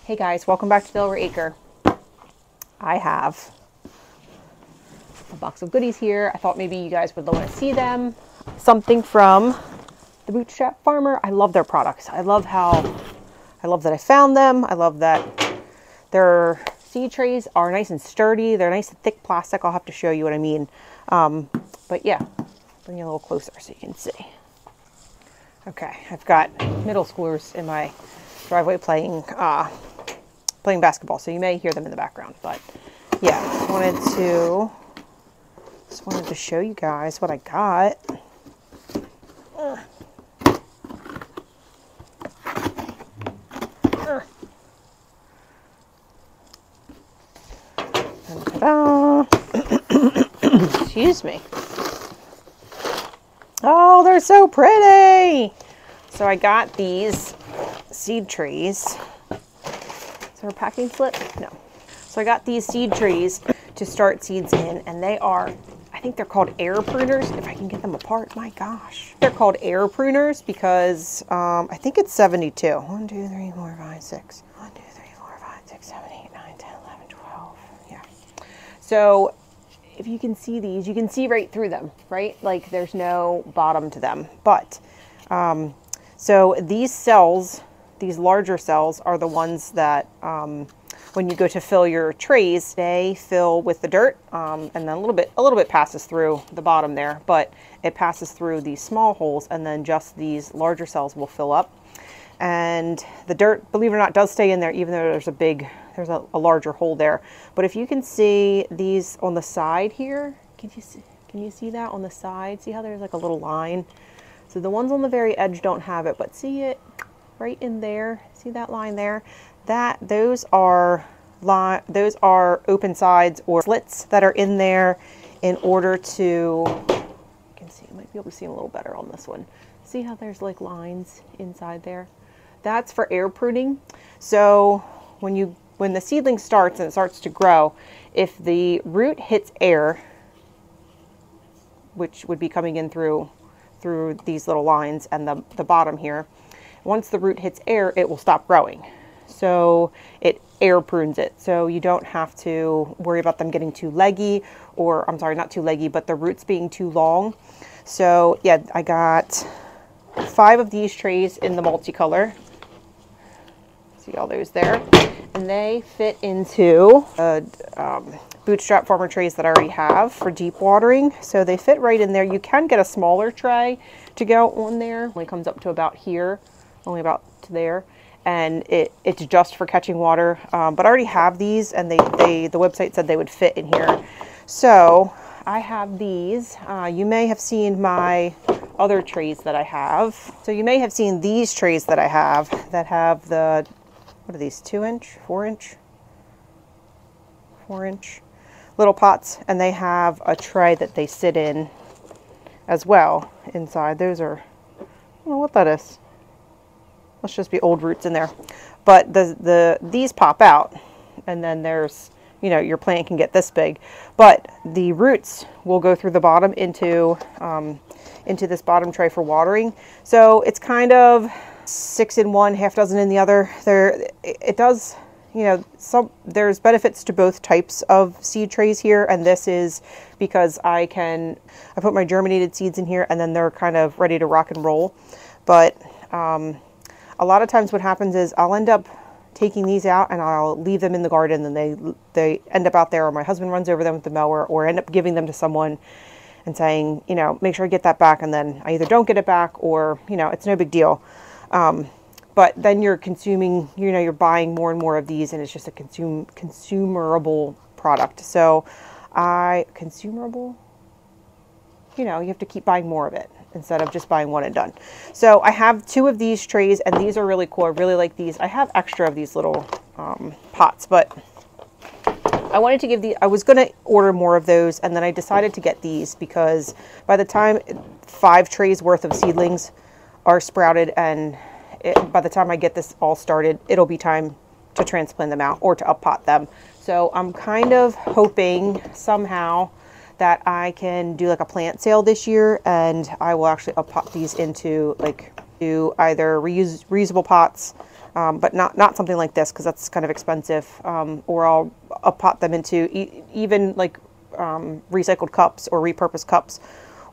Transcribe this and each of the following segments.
Hey guys, welcome back to Delaware Acre. I have a box of goodies here. I thought maybe you guys would want to see them. Something from the Bootstrap Farmer. I love their products. I love that I found them. I love that their seed trays are nice and sturdy. They're nice and thick plastic. I'll have to show you what I mean. But yeah, bring you a little closer so you can see. Okay, I've got middle schoolers in my driveway playing basketball, so you may hear them in the background. But yeah, just wanted to show you guys what I got. Excuse me. Oh, they're so pretty. So I got these seed trays. Is there a packing slip? No. So I got these seed trays to start seeds in, and they are, I think they're called air pruners. If I can get them apart, my gosh. They're called air pruners because I think it's 72. 1, 2, 3, 4, 5, 6. 1, 2, 3, 4, 5, 6, 7, 8, 9, 10, 11, 12. Yeah. So if you can see these, you can see right through them, right? Like there's no bottom to them. But so these cells, these larger cells, are the ones that when you go to fill your trays, they fill with the dirt, and then a little bit passes through the bottom there, but it passes through these small holes, and then just these larger cells will fill up. And the dirt, believe it or not, does stay in there, even though there's a larger hole there. But if you can see these on the side here, can you see that on the side? See how there's like a little line? So the ones on the very edge don't have it, but see it right in there? See that line there? Those are open sides or slits that are in there in order to, you can see, you might be able to see a little better on this one. See how there's like lines inside there? That's for air pruning. So when the seedling starts and it starts to grow, if the root hits air, which would be coming in through these little lines and the bottom here, once the root hits air, it will stop growing. So it air prunes it. So you don't have to worry about them getting too leggy, or I'm sorry, not too leggy, but the roots being too long. So yeah, I got 5 of these trays in the multicolor. See all those there? And they fit into Bootstrap Farmer trays that I already have for deep watering. So they fit right in there. You can get a smaller tray to go on there. It only comes up to about here, only about to there. And it's just for catching water. But I already have these, and the website said they would fit in here. So I have these. You may have seen my other trays that I have. So you may have seen these trays that I have that have the, what are these, 2-inch, 4-inch? 4-inch little pots, and they have a tray that they sit in as well inside. Those are, I don't know what that is. Must just be old roots in there. But these pop out, and then there's, you know, your plant can get this big, but the roots will go through the bottom into this bottom tray for watering. So it's kind of 6 in one, half dozen in the other. It does, you know, there's benefits to both types of seed trays here, and this is because I put my germinated seeds in here, and then they're kind of ready to rock and roll. But a lot of times what happens is I'll end up taking these out and I'll leave them in the garden, and they end up out there, or my husband runs over them with the mower, or end up giving them to someone and saying, you know, make sure I get that back, and then I either don't get it back, or, you know, it's no big deal. But then you're consuming, you know, you're buying more and more of these, and it's just a consumerable product. So consumable, you know, you have to keep buying more of it instead of just buying one and done. So I have 2 of these trays, and these are really cool. I really like these. I have extra of these little pots, but I wanted to give I was going to order more of those, and then I decided to get these because by the time 5 trays worth of seedlings are sprouted, and by the time I get this all started, it'll be time to transplant them out or to up pot them. So I'm kind of hoping somehow that I can do like a plant sale this year, and I will actually up pot these into like either reusable pots but not something like this because that's kind of expensive. Or I'll pot them into even like recycled cups or repurposed cups,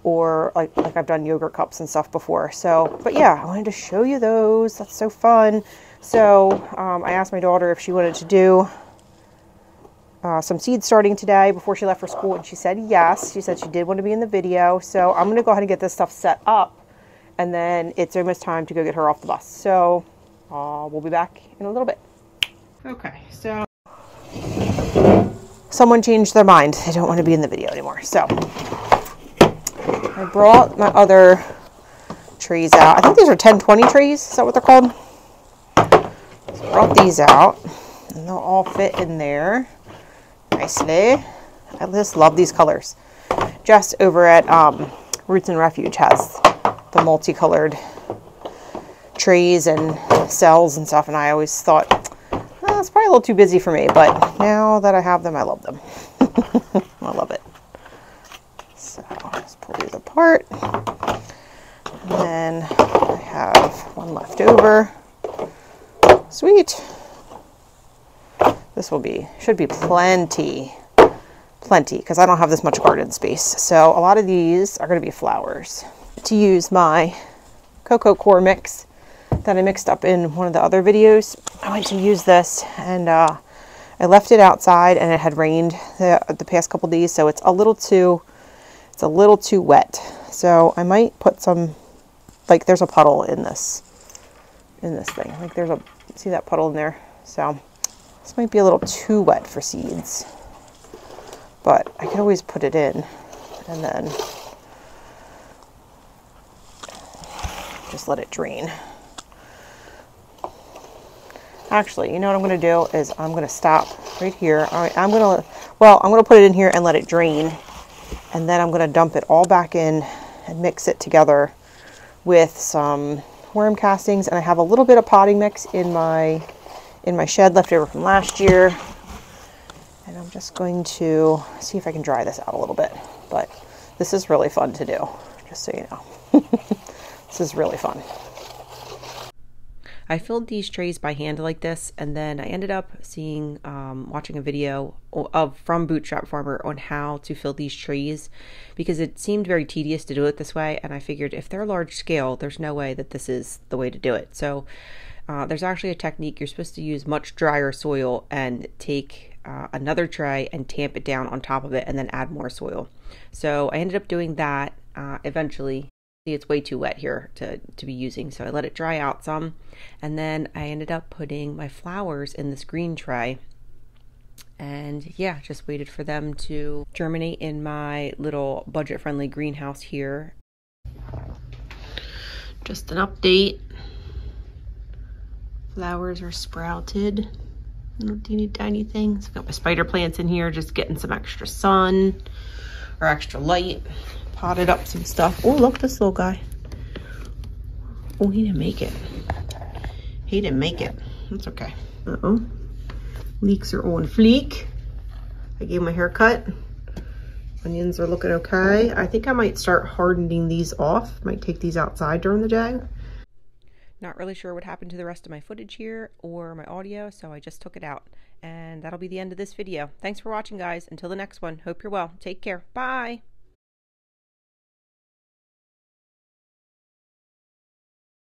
or like I've done yogurt cups and stuff before. So, but yeah, I wanted to show you those. That's so fun. So I asked my daughter if she wanted to do some seeds starting today before she left for school, and she said yes. She said she did want to be in the video. So I'm going to go ahead and get this stuff set up, and then it's almost time to go get her off the bus. So we'll be back in a little bit. Okay, so someone changed their mind. They don't want to be in the video anymore. So I brought my other trays out. I think these are 1020 trays. Is that what they're called? So I brought these out, and they'll all fit in there nicely. I just love these colors. Jess over at Roots and Refuge has the multicolored trays and cells and stuff, and I always thought, oh, it's probably a little too busy for me, but now that I have them, I love them. I love it. So let's pull these apart, and then I have one left over. Sweet. This should be plenty, because I don't have this much garden space. So a lot of these are going to be flowers. To use my cocoa core mix that I mixed up in one of the other videos, I went to use this, and I left it outside, and it had rained the past couple days, so it's a little too wet. So I might put some, like there's a puddle in this thing. Like see that puddle in there? So this might be a little too wet for seeds, but I could always put it in and then just let it drain. Actually, you know what I'm going to do is I'm going to stop right here. All right, I'm going to put it in here and let it drain, and then I'm going to dump it all back in and mix it together with some worm castings, and I have a little bit of potting mix in my shed left over from last year, and I'm just going to see if I can dry this out a little bit. But this is really fun to do, just so you know. This is really fun. I filled these trays by hand like this, and then I ended up watching a video from Bootstrap Farmer on how to fill these trays, because it seemed very tedious to do it this way, and I figured if they're large scale, there's no way that this is the way to do it. So there's actually a technique. You're supposed to use much drier soil and take another tray and tamp it down on top of it, and then add more soil. So I ended up doing that eventually. See, it's way too wet here to be using, so I let it dry out some, and then I ended up putting my flowers in this green tray, and yeah, just waited for them to germinate in my little budget-friendly greenhouse here. Just an update. Flowers are sprouted. Little teeny tiny things. I've got my spider plants in here, just getting some extra sun or extra light. Potted up some stuff. Oh, look, this little guy. Oh, he didn't make it. He didn't make it. That's okay. Uh-oh. Leeks are on fleek. I gave my haircut. Onions are looking okay. I think I might start hardening these off. Might take these outside during the day. Not really sure what happened to the rest of my footage here or my audio, so I just took it out. And that'll be the end of this video. Thanks for watching, guys. Until the next one, hope you're well. Take care. Bye.